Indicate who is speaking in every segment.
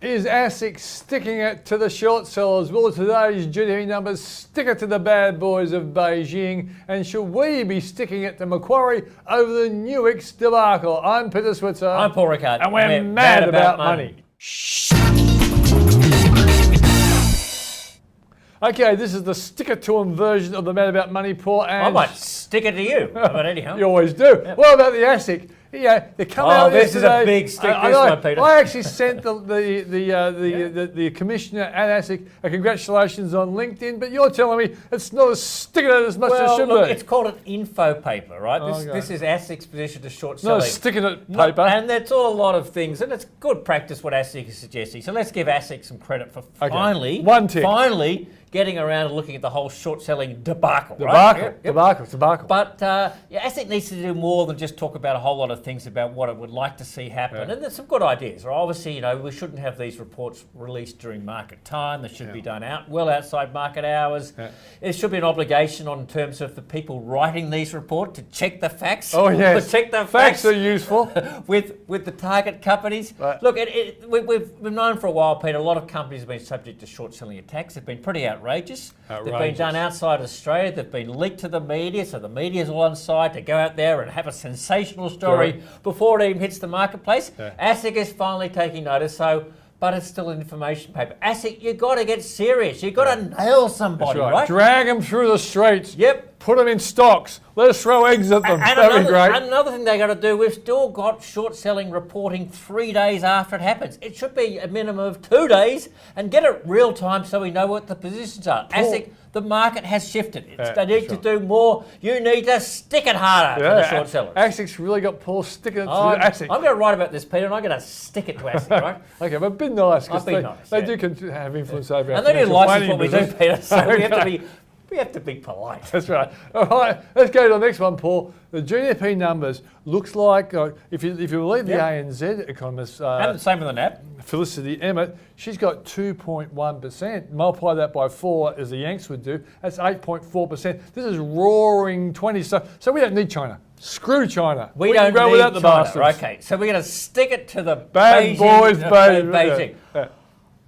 Speaker 1: Is Asic sticking it to the short sellers? Will today's GDP numbers stick it to the bad boys of Beijing? And should we be sticking it to Macquarie over the Nuix debacle? I'm Peter Switzer.
Speaker 2: I'm Paul Rickard.
Speaker 1: And we're mad about money. Okay, this is the stick it to 'em version of the Mad About Money, Paul. And
Speaker 2: I might stick it to you, but anyhow.
Speaker 1: You always do. Yep. What about the Asic? Yeah, they come out
Speaker 2: this
Speaker 1: yesterday.
Speaker 2: is a big stick, this one, Peter.
Speaker 1: I actually sent the commissioner at Asic a congratulations on LinkedIn, but you're telling me it's not as sticking it as much as it should be.
Speaker 2: It's called an info paper, right? This is Asic's position to short selling.
Speaker 1: Not a sticking it paper.
Speaker 2: And that's all a lot of things, and it's good practice what Asic is suggesting. So let's give Asic some credit for finally getting around and looking at the whole short selling debacle. Debacle. But Asic needs to do more than just talk about a whole lot of things about what it would like to see happen. And there's some good ideas. Right? Obviously, we shouldn't have these reports released during market time. They should be done well outside market hours. There should be an obligation in terms of the people writing these reports to check the facts.
Speaker 1: Oh yes,
Speaker 2: check the
Speaker 1: facts are useful
Speaker 2: with the target companies. Right. Look, we've known for a while, Peter. A lot of companies have been subject to short selling attacks. They've been pretty outrageous. They've been done outside Australia. They've been leaked to the media, so the media's all on side to go out there and have a sensational story before it even hits the marketplace. Asic is finally taking notice, but it's still an information paper. Asic, you've got to get serious. You've got to nail somebody, right?
Speaker 1: Drag them through the streets.
Speaker 2: Yep.
Speaker 1: Put them in stocks. Let us throw eggs at them. That'd be great.
Speaker 2: Another thing they got to do, we've still got short selling reporting 3 days after it happens. It should be a minimum of 2 days and get it real time so we know what the positions are. Asic, the market has shifted. They need to do more. You need to stick it harder to the short sellers.
Speaker 1: Asic's really got Paul sticking it to Asic.
Speaker 2: I'm going to write about this, Peter, and I'm going to stick it to Asic, right?
Speaker 1: Okay, but be nice, because they do have influence over our financial planning
Speaker 2: what we do, Peter, so we have to be polite.
Speaker 1: That's right. All right, let's go to the next one, Paul. The GDP numbers looks like, if you believe the ANZ economist,
Speaker 2: and the same with the NAB.
Speaker 1: Felicity Emmett, she's got 2.1%. Multiply that by 4, as the Yanks would do. That's 8.4%. This is roaring 20. So we don't need China. Screw China.
Speaker 2: We don't
Speaker 1: go
Speaker 2: need
Speaker 1: without the
Speaker 2: China.
Speaker 1: bastards.
Speaker 2: Okay, so we're going to stick it to the
Speaker 1: bad boys,
Speaker 2: Beijing.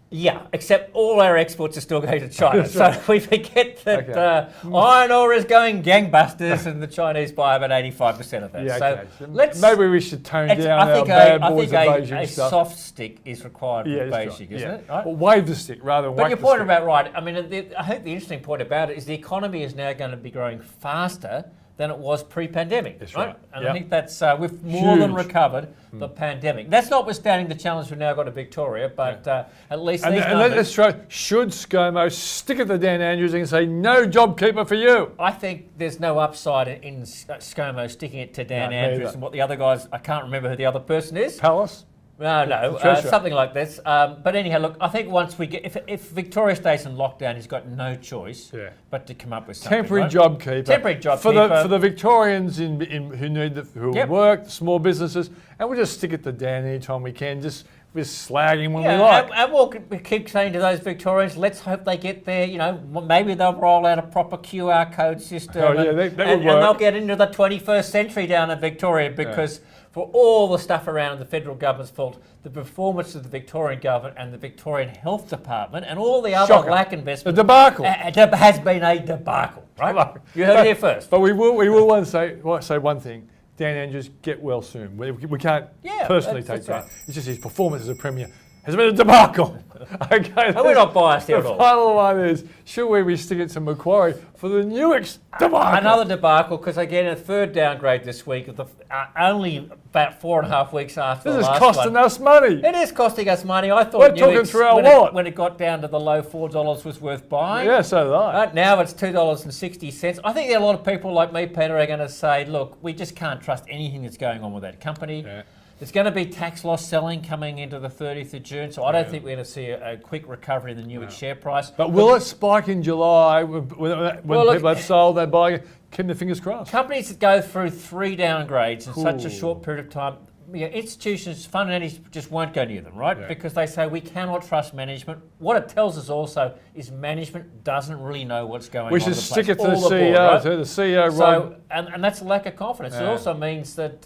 Speaker 2: Yeah, except all our exports are still going to China. So we forget that iron ore is going gangbusters and the Chinese buy about 85% of that.
Speaker 1: Maybe we should tone down our bad boys of Beijing stuff.
Speaker 2: A soft stick is required for Beijing, isn't it? Right?
Speaker 1: Well, wave the stick rather than whack the stick.
Speaker 2: But your point about right. I mean, I think the interesting point about it is the economy is now going to be growing faster than it was pre-pandemic, right? And I think that's, we've more than recovered the pandemic. That's notwithstanding the challenge we've now got to Victoria, but at least these numbers...
Speaker 1: Let's try, should ScoMo stick at the Dan Andrews and say, no job keeper for you?
Speaker 2: I think there's no upside in ScoMo sticking it to Dan Andrews and what the other guys, I can't remember who the other person is.
Speaker 1: Palace?
Speaker 2: No, something like this. But anyhow, look, I think once we get, if Victoria stays in lockdown, he's got no choice but to come up with something.
Speaker 1: Temporary job keeper.
Speaker 2: Temporary job
Speaker 1: for
Speaker 2: keeper.
Speaker 1: For the Victorians who work, the small businesses, and we'll just stick it to Dan anytime we can. Just slag him when we like.
Speaker 2: And we'll keep saying to those Victorians, let's hope they get there. Maybe they'll roll out a proper QR code system.
Speaker 1: That would work.
Speaker 2: And they'll get into the 21st century down in Victoria because for all the stuff around the federal government's fault, the performance of the Victorian government and the Victorian Health Department and all the other lack investment.
Speaker 1: The debacle.
Speaker 2: Has been a debacle, right? You heard it here first.
Speaker 1: But we will want to say one thing. Dan Andrews, get well soon. We can't personally take that. Right. It's just his performance as a premier has been a debacle. Okay,
Speaker 2: and we're not biased here at all.
Speaker 1: The final one is, should we be sticking to Macquarie for the Nuix debacle?
Speaker 2: Another debacle, because again, a third downgrade this week, only about 4.5 weeks after the last one.
Speaker 1: This is costing us money.
Speaker 2: It is costing us money. I thought
Speaker 1: we're talking through our wallet.
Speaker 2: When it got down to the low $4 was worth buying.
Speaker 1: Yeah, so did I.
Speaker 2: Now it's $2.60. I think there are a lot of people like me, Peter, are going to say, look, we just can't trust anything that's going on with that company. Yeah. There's going to be tax loss selling coming into the 30th of June, so I don't think we're going to see a quick recovery in the Nuix share price.
Speaker 1: But will it spike in July when people have sold, they're buying it? Keep their fingers crossed.
Speaker 2: Companies that go through 3 downgrades in such a short period of time, institutions, fund entities just won't go near them, right?
Speaker 1: Yeah.
Speaker 2: Because they say we cannot trust management. What it tells us also is management doesn't really know what's going on.
Speaker 1: We should stick it to the CEO, to the CEO.
Speaker 2: So, and that's a lack of confidence. Yeah. It also means that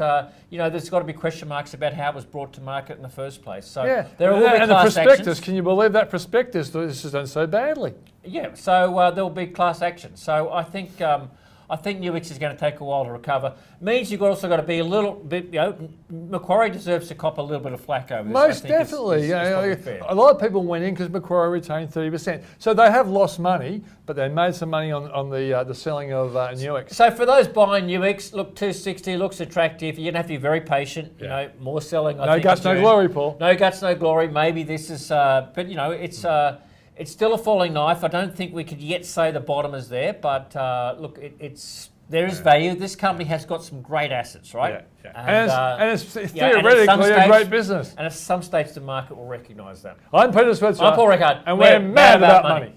Speaker 2: there's got to be question marks about how it was brought to market in the first place. So there will be
Speaker 1: and
Speaker 2: class
Speaker 1: the prospectus.
Speaker 2: actions.
Speaker 1: Can you believe that prospectus? This is done so badly.
Speaker 2: Yeah. So there will be class action. So I think Nuix is going to take a while to recover. Means you've also got to be a little bit, Macquarie deserves to cop a little bit of flack over this.
Speaker 1: Most definitely. A lot of people went in because Macquarie retained 30%. So they have lost money, but they made some money on the selling of Nuix.
Speaker 2: So for those buying Nuix, look, 260 looks attractive. You're going to have to be very patient. More selling. I think.
Speaker 1: No guts, no glory, Paul.
Speaker 2: No guts, no glory. Maybe this is, it's still a falling knife. I don't think we could yet say the bottom is there, but look, there is value. This company has got some great assets, right?
Speaker 1: Yeah. And it's theoretically a great business.
Speaker 2: And at some stage, the market will recognise that.
Speaker 1: I'm Peter Switzer.
Speaker 2: I'm Paul Rickard.
Speaker 1: And we're mad about money.